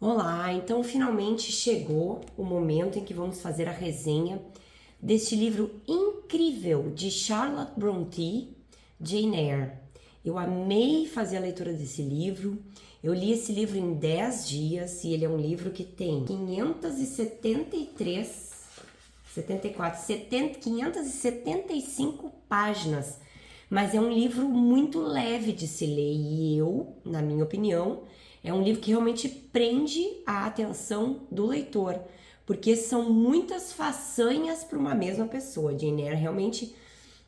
Olá, então finalmente chegou o momento em que vamos fazer a resenha deste livro incrível de Charlotte Brontë, Jane Eyre. Eu amei fazer a leitura desse livro. Eu li esse livro em 10 dias e ele é um livro que tem 575 páginas, mas é um livro muito leve de se ler e na minha opinião, é um livro que realmente prende a atenção do leitor, porque são muitas façanhas para uma mesma pessoa. Jane Eyre realmente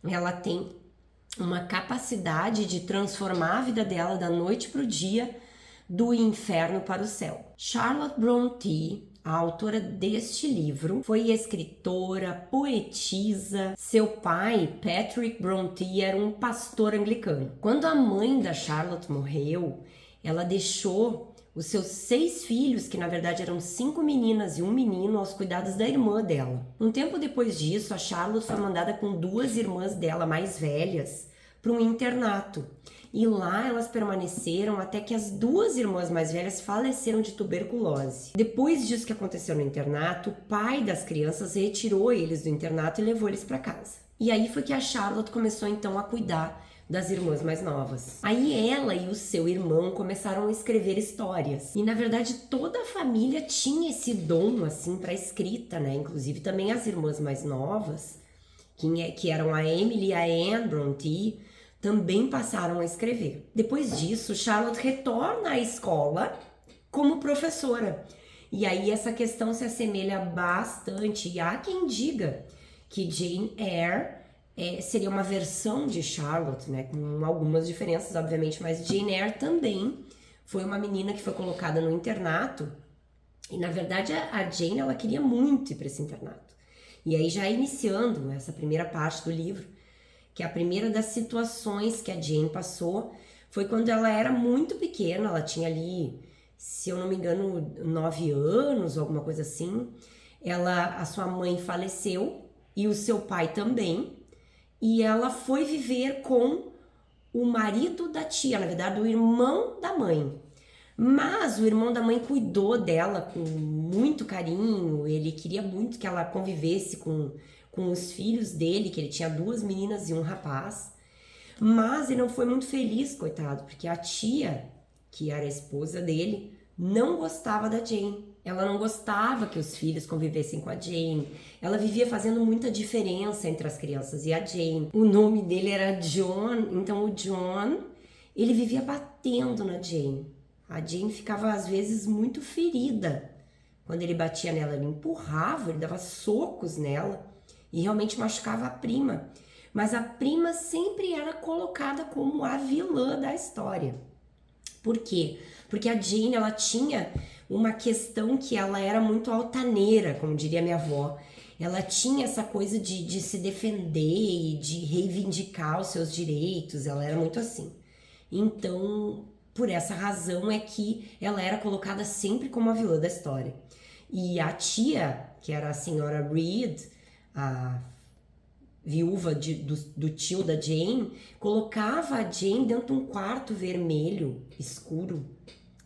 ela tem uma capacidade de transformar a vida dela da noite para o dia, do inferno para o céu. Charlotte Brontë, a autora deste livro, foi escritora, poetisa. Seu pai, Patrick Brontë, era um pastor anglicano. Quando a mãe da Charlotte morreu, ela deixou os seus 6 filhos, que na verdade eram 5 meninas e um menino, aos cuidados da irmã dela. Um tempo depois disso, a Charlotte foi mandada com 2 irmãs dela mais velhas para um internato. E lá elas permaneceram até que as 2 irmãs mais velhas faleceram de tuberculose. Depois disso que aconteceu no internato, o pai das crianças retirou eles do internato e levou eles para casa. E aí foi que a Charlotte começou então a cuidar das irmãs mais novas. Aí ela e o seu irmão começaram a escrever histórias. E na verdade toda a família tinha esse dom assim para escrita, né? Inclusive também as irmãs mais novas, que eram a Emily e a Anne Brontë, também passaram a escrever. Depois disso, Charlotte retorna à escola como professora. E aí essa questão se assemelha bastante. E há quem diga que Jane Eyre seria uma versão de Charlotte, né, com algumas diferenças, obviamente, mas Jane Eyre também foi uma menina que foi colocada no internato, e na verdade a Jane, ela queria muito ir para esse internato. E aí já iniciando essa primeira parte do livro, que é a primeira das situações que a Jane passou, foi quando ela era muito pequena, ela tinha ali, se eu não me engano, 9 anos, alguma coisa assim. A sua mãe faleceu e o seu pai também, e ela foi viver com o marido da tia, na verdade, o irmão da mãe. Mas o irmão da mãe cuidou dela com muito carinho, ele queria muito que ela convivesse com os filhos dele, que ele tinha 2 meninas e um rapaz. Mas ele não foi muito feliz, coitado, porque a tia, que era a esposa dele, não gostava da Jane. Ela não gostava que os filhos convivessem com a Jane. Ela vivia fazendo muita diferença entre as crianças e a Jane. O nome dele era John, então o John, ele vivia batendo na Jane. A Jane ficava às vezes muito ferida quando ele batia nela. Ele empurrava, ele dava socos nela e realmente machucava a prima. Mas a prima sempre era colocada como a vilã da história. Por quê? Porque a Jane, ela tinha uma questão que ela era muito altaneira, como diria minha avó. Ela tinha essa coisa de se defender e de reivindicar os seus direitos, ela era muito assim. Então, por essa razão é que ela era colocada sempre como a vilã da história. E a tia, que era a senhora Reed, a viúva do tio da Jane, colocava a Jane dentro de um quarto vermelho, escuro,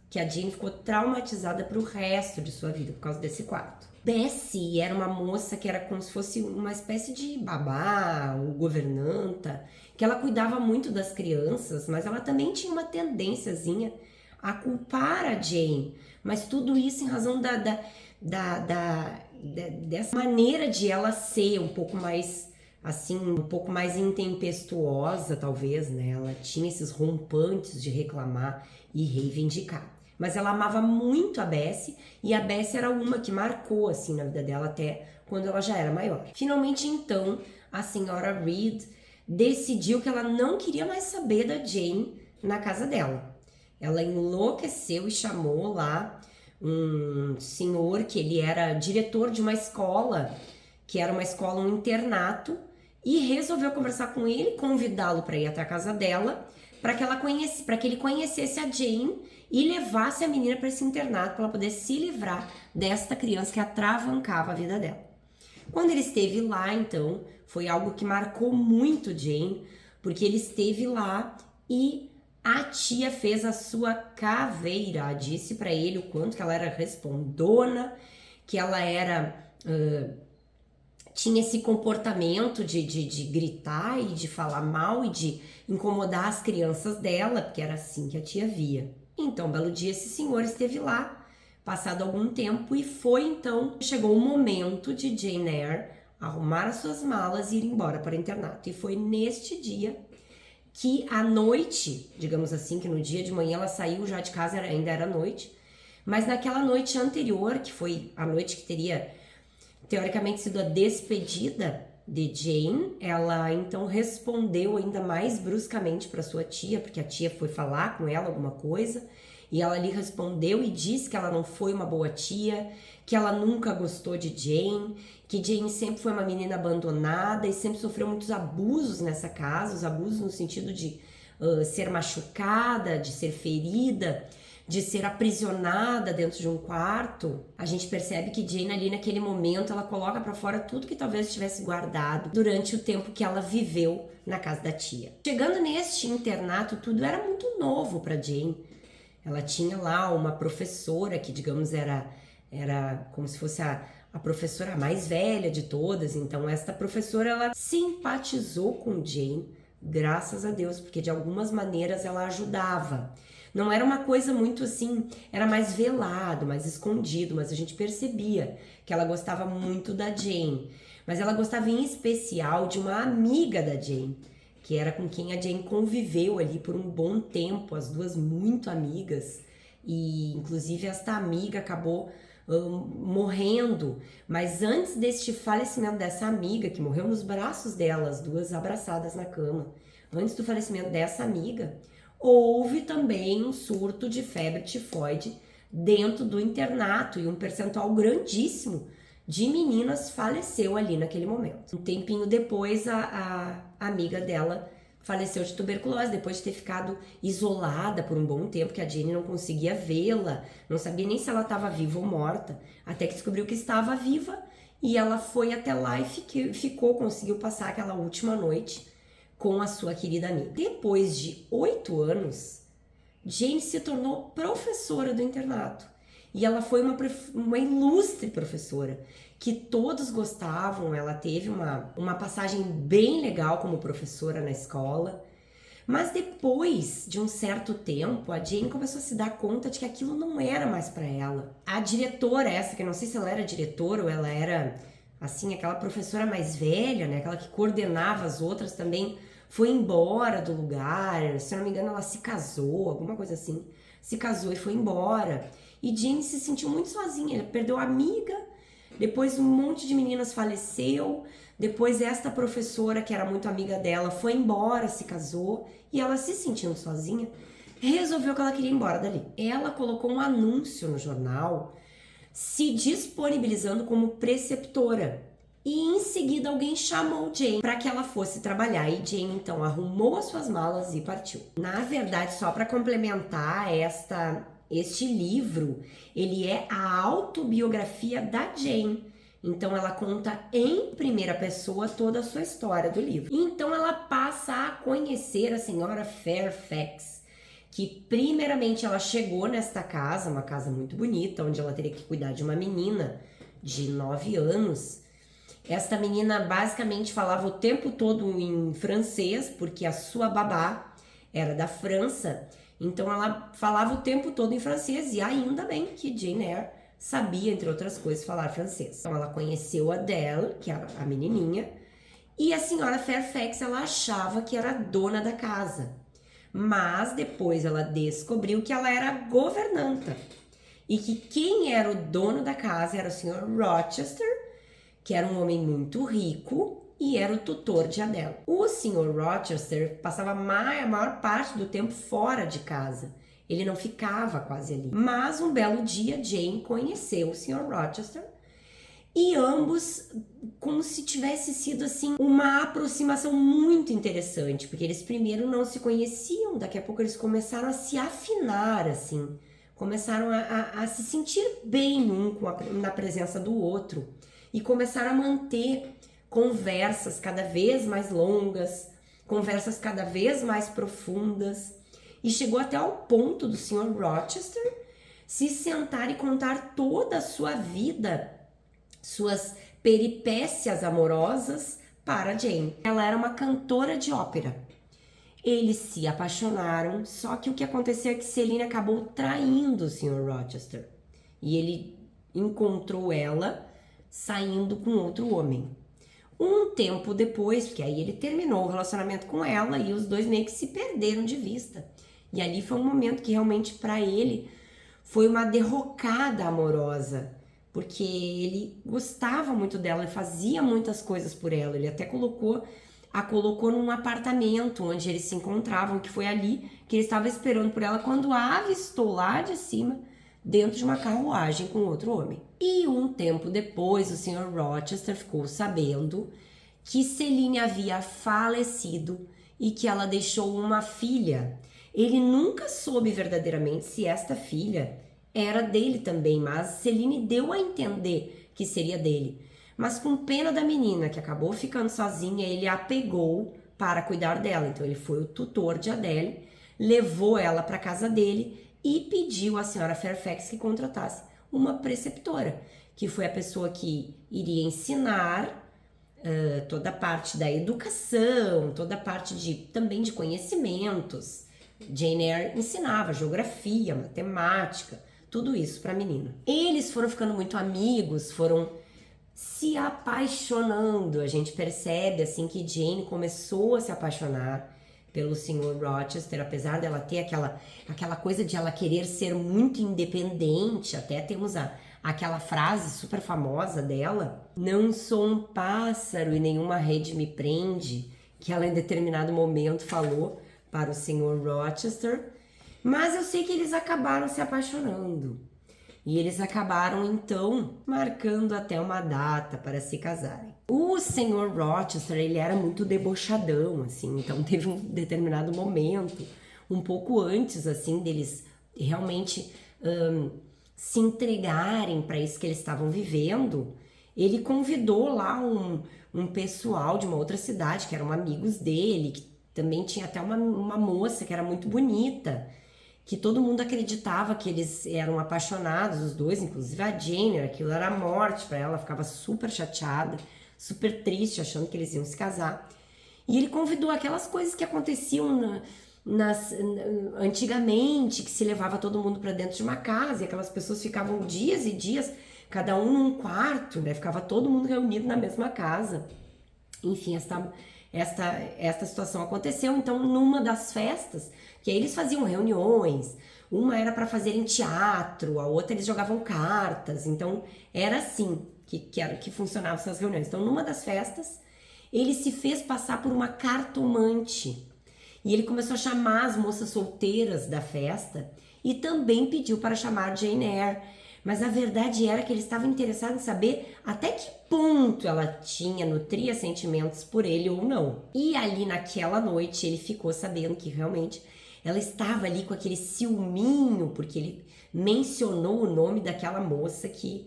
que a Jane ficou traumatizada pro resto de sua vida por causa desse quarto. Bessie era uma moça que era como se fosse uma espécie de babá ou governanta, que ela cuidava muito das crianças, mas ela também tinha uma tendênciazinha a culpar a Jane, mas tudo isso em razão dessa maneira de ela ser um pouco mais assim, um pouco mais intempestuosa, talvez, né? Ela tinha esses rompantes de reclamar e reivindicar. Mas ela amava muito a Bessie, e a Bessie era uma que marcou, assim, na vida dela até quando ela já era maior. Finalmente, então, a senhora Reed decidiu que ela não queria mais saber da Jane na casa dela. Ela enlouqueceu e chamou lá um senhor que ele era diretor de uma escola, que era uma escola, um internato, e resolveu conversar com ele, convidá-lo para ir até a casa dela, para que ele conhecesse a Jane e levasse a menina para esse internato para ela poder se livrar desta criança que atravancava a vida dela. Quando ele esteve lá, então, foi algo que marcou muito Jane, porque ele esteve lá e a tia fez a sua caveira, disse para ele o quanto que ela era respondona, que ela era tinha esse comportamento de gritar e de falar mal e de incomodar as crianças dela, porque era assim que a tia via. Então, um belo dia, esse senhor esteve lá, passado algum tempo, e foi então, chegou o momento de Jane Eyre arrumar as suas malas e ir embora para o internato. E foi neste dia que à noite, digamos assim, que no dia de manhã ela saiu já de casa, ainda era noite, mas naquela noite anterior, que foi a noite que teria teoricamente sido a despedida de Jane, ela então respondeu ainda mais bruscamente para sua tia, porque a tia foi falar com ela alguma coisa, e ela lhe respondeu e disse que ela não foi uma boa tia, que ela nunca gostou de Jane, que Jane sempre foi uma menina abandonada e sempre sofreu muitos abusos nessa casa, os abusos no sentido de ser machucada, de ser ferida, de ser aprisionada dentro de um quarto. A gente percebe que Jane ali naquele momento ela coloca para fora tudo que talvez tivesse guardado durante o tempo que ela viveu na casa da tia. Chegando neste internato, tudo era muito novo para Jane. Ela tinha lá uma professora que, digamos, era como se fosse a professora mais velha de todas. Então esta professora ela simpatizou com Jane, graças a Deus, porque de algumas maneiras ela ajudava. Não era uma coisa muito assim, era mais velado, mais escondido, mas a gente percebia que ela gostava muito da Jane. Mas ela gostava em especial de uma amiga da Jane, que era com quem a Jane conviveu ali por um bom tempo, as duas muito amigas. E inclusive esta amiga acabou morrendo, mas antes deste falecimento dessa amiga, que morreu nos braços dela, as duas abraçadas na cama, antes do falecimento dessa amiga, houve também um surto de febre tifoide dentro do internato e um percentual grandíssimo de meninas faleceu ali naquele momento. Um tempinho depois, a amiga dela faleceu de tuberculose, depois de ter ficado isolada por um bom tempo, que a Jane não conseguia vê-la, não sabia nem se ela estava viva ou morta, até que descobriu que estava viva e ela foi até lá e conseguiu passar aquela última noite com a sua querida amiga. Depois de 8 anos, Jane se tornou professora do internato. E ela foi uma ilustre professora, que todos gostavam. Ela teve uma passagem bem legal como professora na escola. Mas depois de um certo tempo, a Jane começou a se dar conta de que aquilo não era mais para ela. A diretora essa, que eu não sei se ela era diretora ou ela era, assim, aquela professora mais velha, né? Aquela que coordenava as outras também, foi embora do lugar. Se eu não me engano, ela se casou, alguma coisa assim. Se casou e foi embora. E Jane se sentiu muito sozinha, ela perdeu a amiga, depois um monte de meninas faleceu, depois esta professora, que era muito amiga dela, foi embora, se casou, e ela se sentindo sozinha, resolveu que ela queria ir embora dali. Ela colocou um anúncio no jornal, se disponibilizando como preceptora. E em seguida alguém chamou Jane para que ela fosse trabalhar. E Jane então arrumou as suas malas e partiu. Na verdade, só para complementar este livro, ele é a autobiografia da Jane. Então ela conta em primeira pessoa toda a sua história do livro. Então ela passa a conhecer a senhora Fairfax, que primeiramente ela chegou nesta casa, uma casa muito bonita, onde ela teria que cuidar de uma menina de 9 anos. Esta menina basicamente falava o tempo todo em francês, porque a sua babá era da França. Então ela falava o tempo todo em francês, e ainda bem que Jane Eyre sabia, entre outras coisas, falar francês. Então ela conheceu a Adele, que era a menininha, e a senhora Fairfax ela achava que era dona da casa. Mas depois ela descobriu que ela era governanta e que quem era o dono da casa era o Sr. Rochester, que era um homem muito rico e era o tutor de Adele. O Sr. Rochester passava a maior parte do tempo fora de casa. Ele não ficava quase ali. Mas um belo dia, Jane conheceu o Sr. Rochester e ambos, como se tivesse sido assim, uma aproximação muito interessante, porque eles primeiro não se conheciam, daqui a pouco eles começaram a se afinar, assim, começaram a se sentir bem na presença do outro e começaram a manter conversas cada vez mais longas, conversas cada vez mais profundas. e chegou até ao ponto do Sr. Rochester se sentar e contar toda a sua vida, suas peripécias amorosas para Jane. Ela era uma cantora de ópera. Eles se apaixonaram, só que o que aconteceu é que Celine acabou traindo o Sr. Rochester. E ele encontrou ela saindo com outro homem. Um tempo depois, porque aí ele terminou o relacionamento com ela e os dois meio que se perderam de vista. E ali foi um momento que realmente para ele foi uma derrocada amorosa, porque ele gostava muito dela, ele fazia muitas coisas por ela, ele até a colocou num apartamento onde eles se encontravam, que foi ali que ele estava esperando por ela quando a avistou lá de cima, dentro de uma carruagem com outro homem. E um tempo depois, o Sr. Rochester ficou sabendo que Celine havia falecido e que ela deixou uma filha. Ele nunca soube verdadeiramente se esta filha era dele também, mas Celine deu a entender que seria dele. Mas com pena da menina, que acabou ficando sozinha, ele a pegou para cuidar dela. Então ele foi o tutor de Adele, levou ela para casa dele e pediu à senhora Fairfax que contratasse uma preceptora, que foi a pessoa que iria ensinar toda a parte da educação, toda a parte também de conhecimentos. Jane Eyre ensinava geografia, matemática, tudo isso para a menina. Eles foram ficando muito amigos, foram se apaixonando. A gente percebe assim que Jane começou a se apaixonar pelo Sr. Rochester, apesar dela ter aquela coisa de ela querer ser muito independente. Até temos aquela frase super famosa dela: não sou um pássaro e nenhuma rede me prende, que ela em determinado momento falou para o Sr. Rochester. Mas eu sei que eles acabaram se apaixonando. E eles acabaram, então, marcando até uma data para se casarem. O Sr. Rochester, ele era muito debochadão, assim. Então, teve um determinado momento, um pouco antes, assim, deles realmente se entregarem para isso que eles estavam vivendo. Ele convidou lá um pessoal de uma outra cidade, que eram amigos dele, que também tinha até uma moça que era muito bonita, que todo mundo acreditava que eles eram apaixonados, os dois, inclusive a Jane, aquilo era a morte para ela, ficava super chateada, super triste, achando que eles iam se casar. E ele convidou aquelas coisas que aconteciam antigamente, que se levava todo mundo para dentro de uma casa, e aquelas pessoas ficavam dias e dias, cada um num quarto, né? Ficava todo mundo reunido na mesma casa. Enfim, esta situação aconteceu. Então, numa das festas, que aí eles faziam reuniões, uma era para fazerem teatro, a outra eles jogavam cartas. Então era assim que funcionavam essas reuniões. Então, numa das festas, ele se fez passar por uma cartomante e ele começou a chamar as moças solteiras da festa e também pediu para chamar Jane Eyre. Mas a verdade era que ele estava interessado em saber até que ponto ela nutria sentimentos por ele ou não. E ali naquela noite ele ficou sabendo que realmente ela estava ali com aquele ciúminho, porque ele mencionou o nome daquela moça que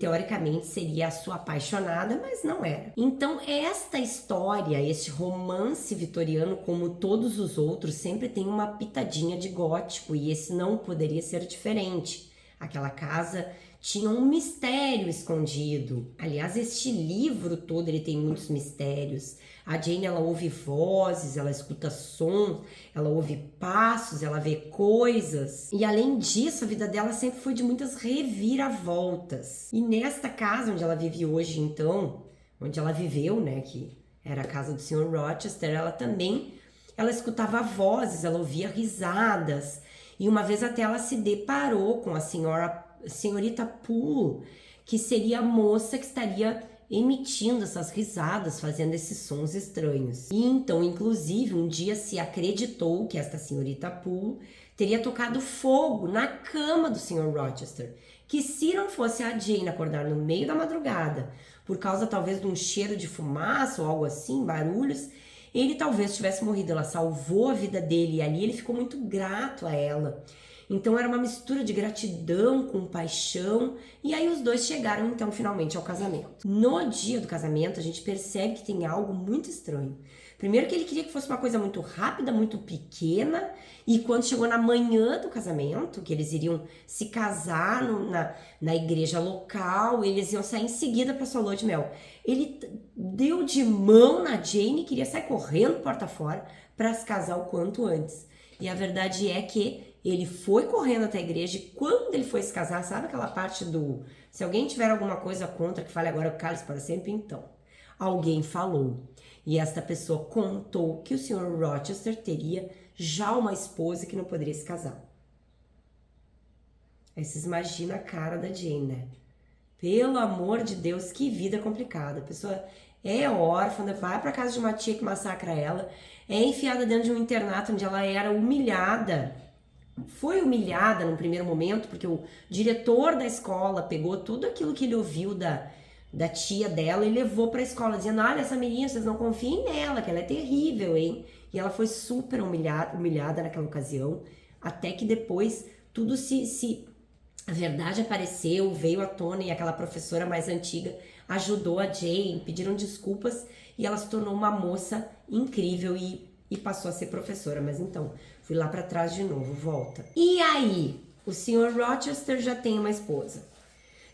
teoricamente seria a sua apaixonada, mas não era. Então esta história, este romance vitoriano, como todos os outros, sempre tem uma pitadinha de gótico, e esse não poderia ser diferente. Aquela casa tinha um mistério escondido. Aliás, este livro todo ele tem muitos mistérios. A Jane, ela ouve vozes, ela escuta sons, ela ouve passos, ela vê coisas. E além disso, a vida dela sempre foi de muitas reviravoltas. E nesta casa onde ela vive hoje, então, onde ela viveu, né, que era a casa do Sr. Rochester, ela escutava vozes, ela ouvia risadas. E uma vez até ela se deparou com a senhorita Poole, que seria a moça que estaria emitindo essas risadas, fazendo esses sons estranhos. E então, inclusive, um dia se acreditou que esta senhorita Poole teria tocado fogo na cama do Sr. Rochester, que se não fosse a Jane acordar no meio da madrugada, por causa talvez de um cheiro de fumaça ou algo assim, barulhos, ele talvez tivesse morrido. Ela salvou a vida dele e ali ele ficou muito grato a ela. Então era uma mistura de gratidão com paixão, e aí os dois chegaram então finalmente ao casamento. No dia do casamento a gente percebe que tem algo muito estranho. Primeiro que ele queria que fosse uma coisa muito rápida, muito pequena, e quando chegou na manhã do casamento, que eles iriam se casar na igreja local, eles iam sair em seguida para sua lua de mel. Ele deu de mão na Jane e queria sair correndo porta fora para se casar o quanto antes. E a verdade é que ele foi correndo até a igreja, e quando ele foi se casar, sabe aquela parte do... Se alguém tiver alguma coisa contra, que fale agora, cale-se para sempre, então. Alguém falou. E esta pessoa contou que o Sr. Rochester teria já uma esposa que não poderia se casar. Aí vocês imaginam a cara da Jane, né? Pelo amor de Deus, que vida complicada. A pessoa é órfã, vai para casa de uma tia que massacra ela, é enfiada dentro de um internato onde ela era humilhada. Foi humilhada no primeiro momento, porque o diretor da escola pegou tudo aquilo que ele ouviu da tia dela e levou pra escola, dizendo, olha, essa menina, vocês não confiem nela, que ela é terrível, hein? E ela foi super humilhada naquela ocasião, até que depois tudo a verdade apareceu, veio à tona, e aquela professora mais antiga ajudou a Jane, pediram desculpas, e ela se tornou uma moça incrível e passou a ser professora. Mas então, fui lá pra trás de novo, volta. E aí, o Sr. Rochester já tem uma esposa.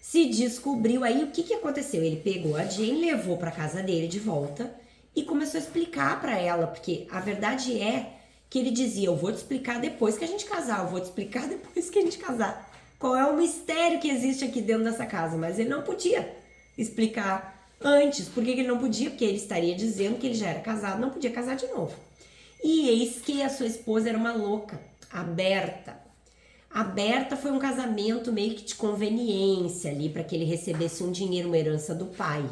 Se descobriu aí, o que aconteceu? Ele pegou a Jane, levou pra casa dele de volta e começou a explicar pra ela, porque a verdade é que ele dizia, eu vou te explicar depois que a gente casar, eu vou te explicar depois que a gente casar. Qual é o mistério que existe aqui dentro dessa casa? Mas ele não podia explicar antes. Por que ele não podia? Porque ele estaria dizendo que ele já era casado, não podia casar de novo. E eis que a sua esposa era uma louca, a Berta. A Berta foi um casamento meio que de conveniência ali, para que ele recebesse um dinheiro, uma herança do pai.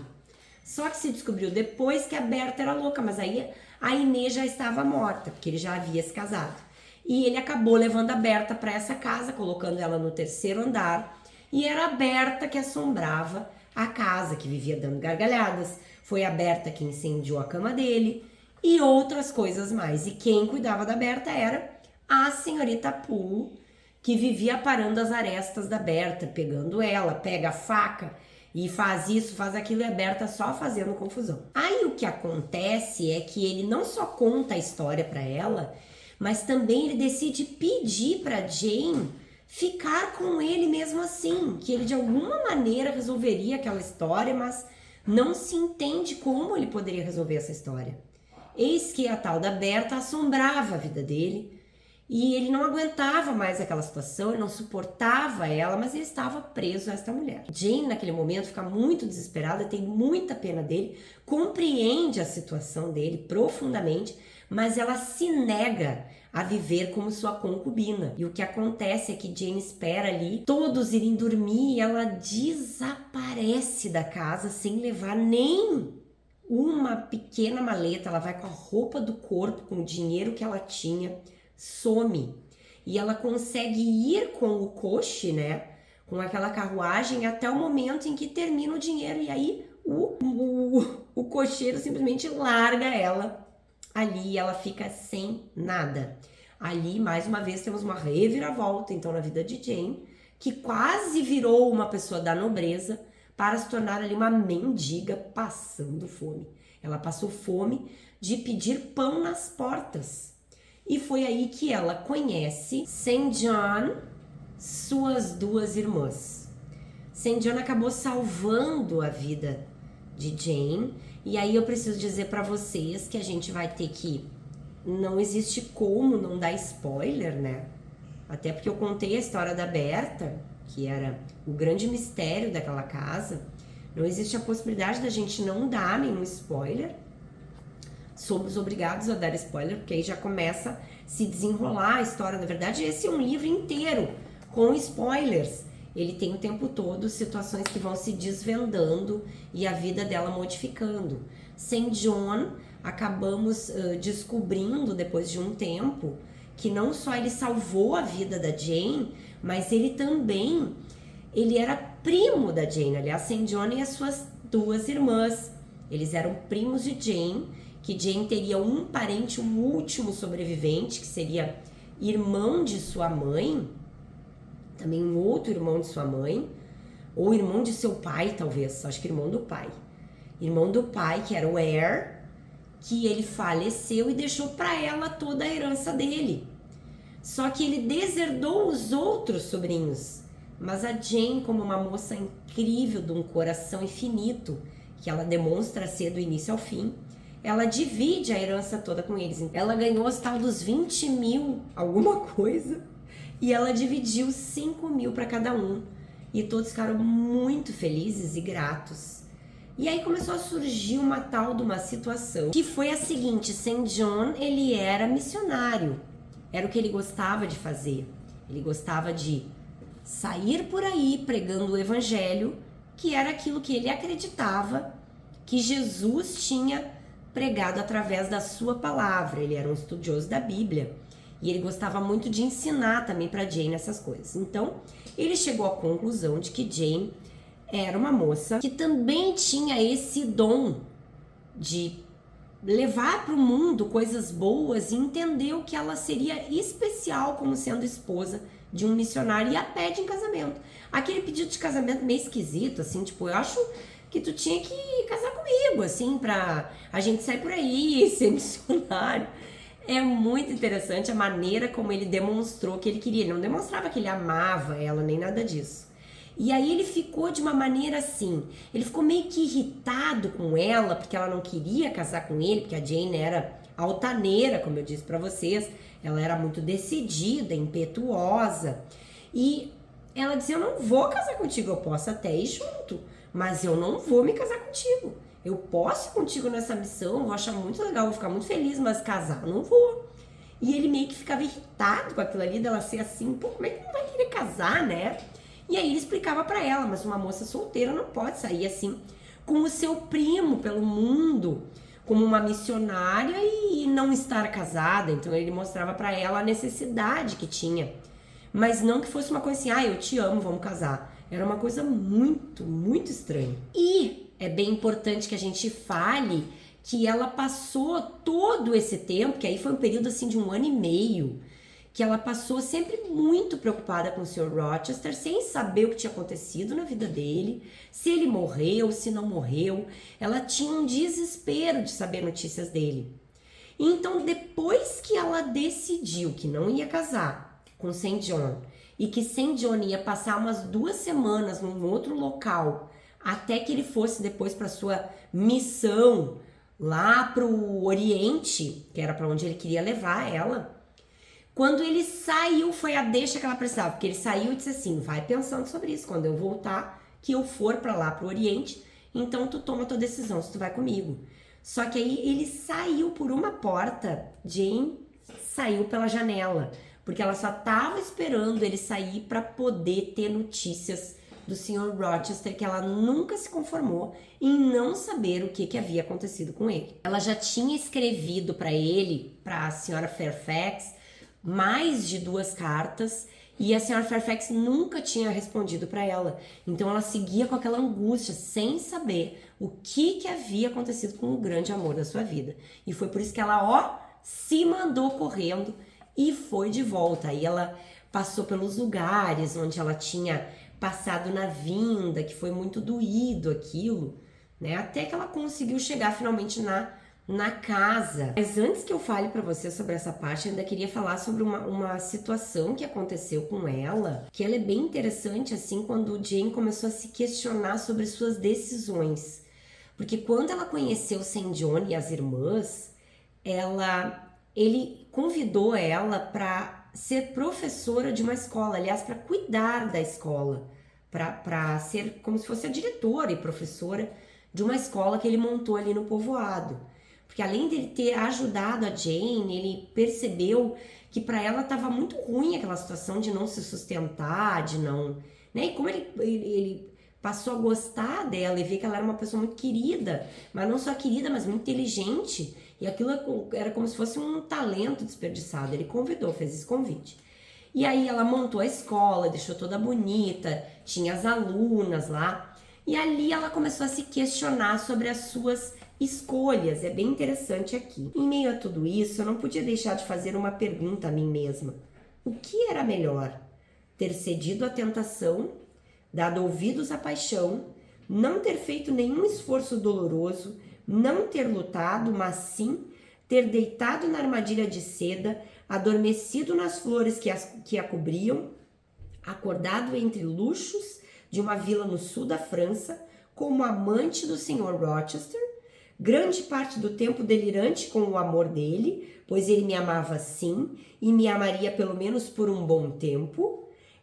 Só que se descobriu depois que a Berta era louca, mas aí a Inês já estava morta, porque ele já havia se casado. E ele acabou levando a Berta para essa casa, colocando ela no terceiro andar. E era a Berta que assombrava a casa, que vivia dando gargalhadas. Foi a Berta que incendiou a cama dele e outras coisas mais. E quem cuidava da Berta era a senhorita Pooh, que vivia aparando as arestas da Berta, pegando ela, pega a faca e faz isso, faz aquilo, e a Berta só fazendo confusão. Aí o que acontece é que ele não só conta a história para ela, mas também ele decide pedir para Jane ficar com ele mesmo assim, que ele de alguma maneira resolveria aquela história, mas não se entende como ele poderia resolver essa história. Eis que a tal da Berta assombrava a vida dele, e ele não aguentava mais aquela situação, ele não suportava ela, mas ele estava preso a esta mulher. Jane, naquele momento, fica muito desesperada, tem muita pena dele, compreende a situação dele profundamente, mas ela se nega a viver como sua concubina. E o que acontece é que Jane espera ali todos irem dormir e ela desaparece da casa sem levar nem uma pequena maleta. Ela vai com a roupa do corpo, com o dinheiro que ela tinha, some. E ela consegue ir com o coche, né, com aquela carruagem, até o momento em que termina o dinheiro. E aí o cocheiro simplesmente larga ela ali e ela fica sem nada. Ali, mais uma vez, temos uma reviravolta, então, na vida de Jane, que quase virou uma pessoa da nobreza para se tornar ali uma mendiga passando fome. Ela passou fome de pedir pão nas portas. E foi aí que ela conhece St. John, suas duas irmãs. St. John acabou salvando a vida de Jane. E aí eu preciso dizer para vocês que a gente vai ter que... Não existe como não dar spoiler, né? Até porque eu contei a história da Berta, que era o grande mistério daquela casa. Não existe a possibilidade da gente não dar nenhum spoiler. Somos obrigados a dar spoiler, porque aí já começa a se desenrolar a história. Na verdade, esse é um livro inteiro com spoilers. Ele tem o tempo todo situações que vão se desvendando e a vida dela modificando. St. John, acabamos descobrindo depois de um tempo que não só ele salvou a vida da Jane, mas ele também era primo da Jane. Aliás, St. John e as suas duas irmãs, eles eram primos de Jane, que Jane teria um parente, um último sobrevivente, que seria irmão de sua mãe, também um outro irmão de sua mãe, ou irmão de seu pai, talvez, acho que irmão do pai. Irmão do pai, que era o Er, que ele faleceu e deixou para ela toda a herança dele. Só que ele deserdou os outros sobrinhos. Mas a Jane, como uma moça incrível, de um coração infinito, que ela demonstra ser do início ao fim, ela divide a herança toda com eles. Ela ganhou os tal dos 20 mil, alguma coisa, e ela dividiu 5 mil para cada um. E todos ficaram muito felizes e gratos. E aí começou a surgir uma tal de uma situação, que foi a seguinte: St. John, ele era missionário. Era o que ele gostava de fazer. Ele gostava de sair por aí pregando o evangelho, que era aquilo que ele acreditava que Jesus tinha pregado através da sua palavra. Ele era um estudioso da Bíblia e ele gostava muito de ensinar também para Jane essas coisas. Então, ele chegou à conclusão de que Jane era uma moça que também tinha esse dom de levar para o mundo coisas boas e entendeu que ela seria especial como sendo esposa de um missionário e a pede em casamento. Aquele pedido de casamento meio esquisito, assim, tipo, eu acho que tu tinha que casar comigo, assim, pra a gente sair por aí e ser missionário. É muito interessante a maneira como ele demonstrou que ele queria. Ele não demonstrava que ele amava ela, nem nada disso. E aí ele ficou de uma maneira assim, ele ficou meio que irritado com ela, porque ela não queria casar com ele, porque a Jane era altaneira, como eu disse pra vocês, ela era muito decidida, impetuosa, e ela dizia: eu não vou casar contigo, eu posso até ir junto, mas eu não vou me casar contigo. Eu posso ir contigo nessa missão, vou achar muito legal, vou ficar muito feliz, mas casar eu não vou. E ele meio que ficava irritado com aquilo ali, dela ser assim, pô, como é que não vai querer casar, né? E aí ele explicava pra ela: mas uma moça solteira não pode sair assim com o seu primo pelo mundo, como uma missionária e não estar casada. Então ele mostrava pra ela a necessidade que tinha, mas não que fosse uma coisa assim: ah, eu te amo, vamos casar. Era uma coisa muito, muito estranha. E é bem importante que a gente fale que ela passou todo esse tempo, que aí foi um período assim de 1 ano e meio, que ela passou sempre muito preocupada com o Sr. Rochester, sem saber o que tinha acontecido na vida dele, se ele morreu, se não morreu. Ela tinha um desespero de saber notícias dele. Então, depois que ela decidiu que não ia casar com St. John e que St. John ia passar umas 2 semanas num outro local, até que ele fosse depois para sua missão lá para o Oriente, que era para onde ele queria levar ela. Quando ele saiu, foi a deixa que ela precisava, porque ele saiu e disse assim: vai pensando sobre isso, quando eu voltar, que eu for para lá, pro Oriente, então tu toma a tua decisão, se tu vai comigo. Só que aí ele saiu por uma porta, Jane saiu pela janela, porque ela só tava esperando ele sair para poder ter notícias do Sr. Rochester, que ela nunca se conformou em não saber o que havia acontecido com ele. Ela já tinha escrevido para ele, para a Sra. Fairfax, mais de 2 cartas, e a Sra. Fairfax nunca tinha respondido para ela. Então ela seguia com aquela angústia, sem saber o que havia acontecido com o grande amor da sua vida. E foi por isso que ela, se mandou correndo e foi de volta. Aí ela passou pelos lugares onde ela tinha passado na vinda, que foi muito doído aquilo, né? Até que ela conseguiu chegar finalmente na casa. Mas antes que eu fale para você sobre essa parte, eu ainda queria falar sobre uma situação que aconteceu com ela, que ela é bem interessante, assim, quando Jane começou a se questionar sobre suas decisões. Porque quando ela conheceu St. John e as irmãs, ele convidou ela para ser professora de uma escola, aliás, para cuidar da escola, para ser como se fosse a diretora e professora de uma escola que ele montou ali no povoado. Porque além de ele ter ajudado a Jane, ele percebeu que para ela estava muito ruim aquela situação de não se sustentar, de não... né? E como ele passou a gostar dela e ver que ela era uma pessoa muito querida, mas não só querida, mas muito inteligente, e aquilo era como se fosse um talento desperdiçado. Ele convidou, fez esse convite. E aí ela montou a escola, deixou toda bonita, tinha as alunas lá, e ali ela começou a se questionar sobre as suas escolhas. É bem interessante aqui. Em meio a tudo isso, eu não podia deixar de fazer uma pergunta a mim mesma. O que era melhor? ter cedido à tentação, dado ouvidos à paixão, não ter feito nenhum esforço doloroso, não ter lutado, mas sim ter deitado na armadilha de seda, adormecido nas flores que a cobriam, acordado entre luxos de uma vila no sul da França, como amante do Sr. Rochester, grande parte do tempo delirante com o amor dele, pois ele me amava sim e me amaria pelo menos por um bom tempo.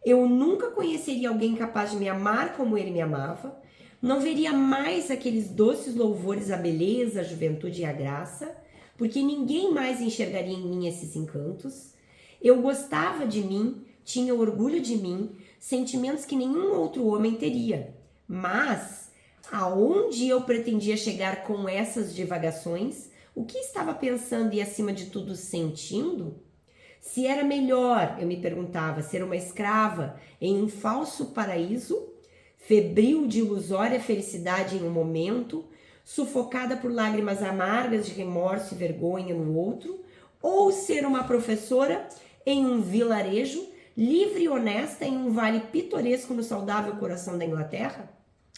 Eu nunca conheceria alguém capaz de me amar como ele me amava. Não veria mais aqueles doces louvores à beleza, à juventude e à graça, porque ninguém mais enxergaria em mim esses encantos. Eu gostava de mim, tinha orgulho de mim, sentimentos que nenhum outro homem teria. Mas aonde eu pretendia chegar com essas divagações? O que estava pensando e, acima de tudo, sentindo? Se era melhor, eu me perguntava, ser uma escrava em um falso paraíso, febril de ilusória felicidade em um momento, sufocada por lágrimas amargas de remorso e vergonha no outro, ou ser uma professora em um vilarejo, livre e honesta em um vale pitoresco no saudável coração da Inglaterra?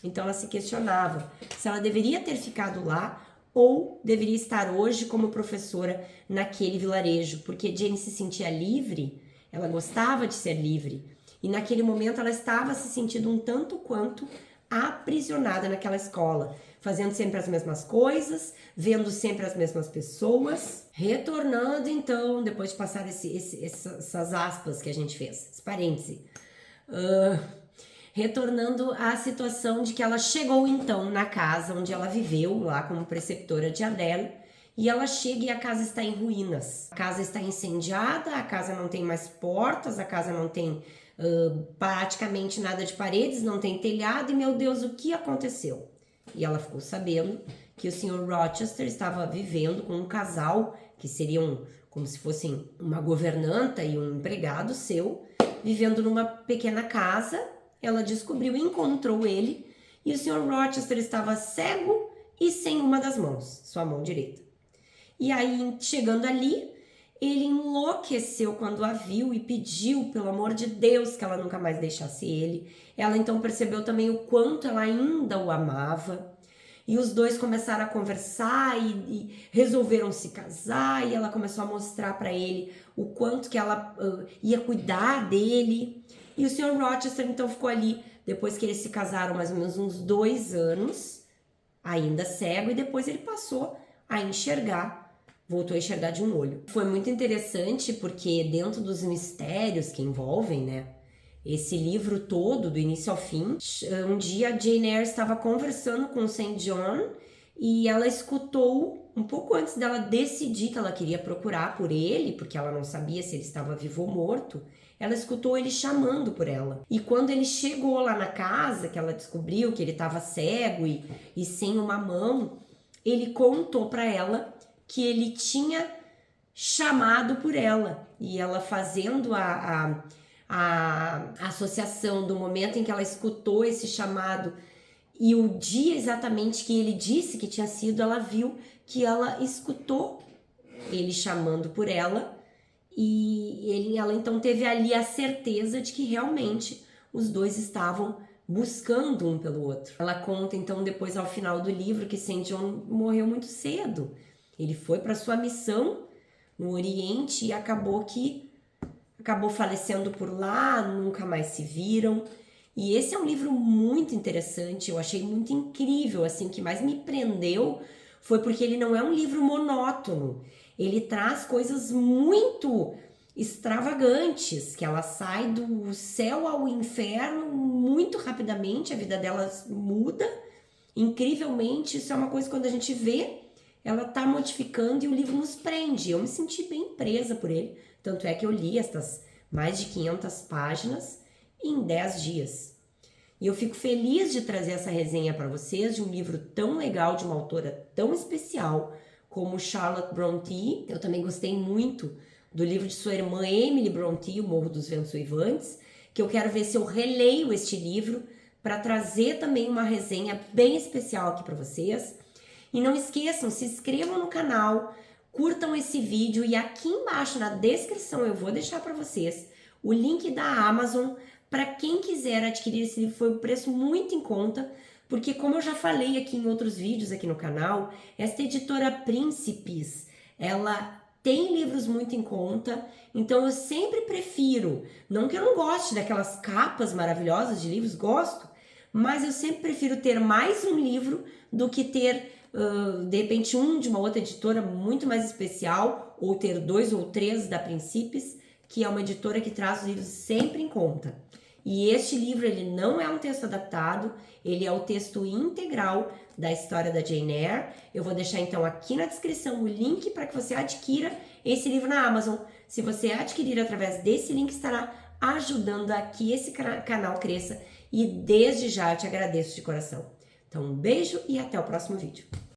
Então ela se questionava se ela deveria ter ficado lá ou deveria estar hoje como professora naquele vilarejo, porque Jane se sentia livre, ela gostava de ser livre, e naquele momento ela estava se sentindo um tanto quanto aprisionada naquela escola, fazendo sempre as mesmas coisas, vendo sempre as mesmas pessoas, retornando então, depois de passar essas aspas que a gente fez, esse parêntese, retornando à situação de que ela chegou então na casa onde ela viveu, lá como preceptora de Adele, e ela chega e a casa está em ruínas. A casa está incendiada, a casa não tem mais portas, a casa não tem praticamente nada de paredes, não tem telhado, e meu Deus, o que aconteceu? E ela ficou sabendo que o Sr. Rochester estava vivendo com um casal, que seriam como se fossem uma governanta e um empregado seu, vivendo numa pequena casa. Ela descobriu e encontrou ele, e o Sr. Rochester estava cego e sem uma das mãos, sua mão direita. E aí, chegando ali, ele enlouqueceu quando a viu e pediu, pelo amor de Deus, que ela nunca mais deixasse ele. Ela então percebeu também o quanto ela ainda o amava. E os dois começaram a conversar e resolveram se casar, e ela começou a mostrar para ele o quanto que ela ia cuidar dele. E o Sr. Rochester então ficou ali, depois que eles se casaram, mais ou menos uns 2 anos, ainda cego, e depois ele passou a enxergar, voltou a enxergar de um olho. Foi muito interessante porque dentro dos mistérios que envolvem, né, esse livro todo, do início ao fim, um dia a Jane Eyre estava conversando com o St. John e ela escutou, um pouco antes dela decidir que ela queria procurar por ele, porque ela não sabia se ele estava vivo ou morto, ela escutou ele chamando por ela. E quando ele chegou lá na casa, que ela descobriu que ele estava cego e sem uma mão, ele contou para ela que ele tinha chamado por ela. E ela, fazendo a associação do momento em que ela escutou esse chamado e o dia exatamente que ele disse que tinha sido, ela viu que ela escutou ele chamando por ela. E ela então teve ali a certeza de que realmente os dois estavam buscando um pelo outro. Ela conta então depois ao final do livro que St. John morreu muito cedo. Ele foi para sua missão no Oriente e acabou falecendo por lá, nunca mais se viram. E esse é um livro muito interessante, eu achei muito incrível, assim, o que mais me prendeu foi porque ele não é um livro monótono. Ele traz coisas muito extravagantes, que ela sai do céu ao inferno muito rapidamente, a vida dela muda incrivelmente. Isso é uma coisa que quando a gente vê, ela tá modificando e o livro nos prende. Eu me senti bem presa por ele, tanto é que eu li estas mais de 500 páginas em 10 dias. E eu fico feliz de trazer essa resenha para vocês de um livro tão legal, de uma autora tão especial como Charlotte Brontë. Eu também gostei muito do livro de sua irmã Emily Brontë, O Morro dos Ventos Uivantes, que eu quero ver se eu releio este livro para trazer também uma resenha bem especial aqui para vocês. E não esqueçam, se inscrevam no canal, curtam esse vídeo e aqui embaixo na descrição eu vou deixar para vocês O link da Amazon, para quem quiser adquirir esse livro, foi um preço muito em conta, porque como eu já falei aqui em outros vídeos aqui no canal, esta editora Príncipes, ela tem livros muito em conta, então eu sempre prefiro, não que eu não goste daquelas capas maravilhosas de livros, gosto, mas eu sempre prefiro ter mais um livro do que ter, de repente, um de uma outra editora muito mais especial, ou ter 2 ou 3 da Príncipes, que é uma editora que traz os livros sempre em conta. E este livro, ele não é um texto adaptado, ele é o texto integral da história da Jane Eyre. Eu vou deixar então aqui na descrição o link para que você adquira esse livro na Amazon. Se você adquirir através desse link, estará ajudando a que esse canal cresça e desde já eu te agradeço de coração. Então um beijo e até o próximo vídeo.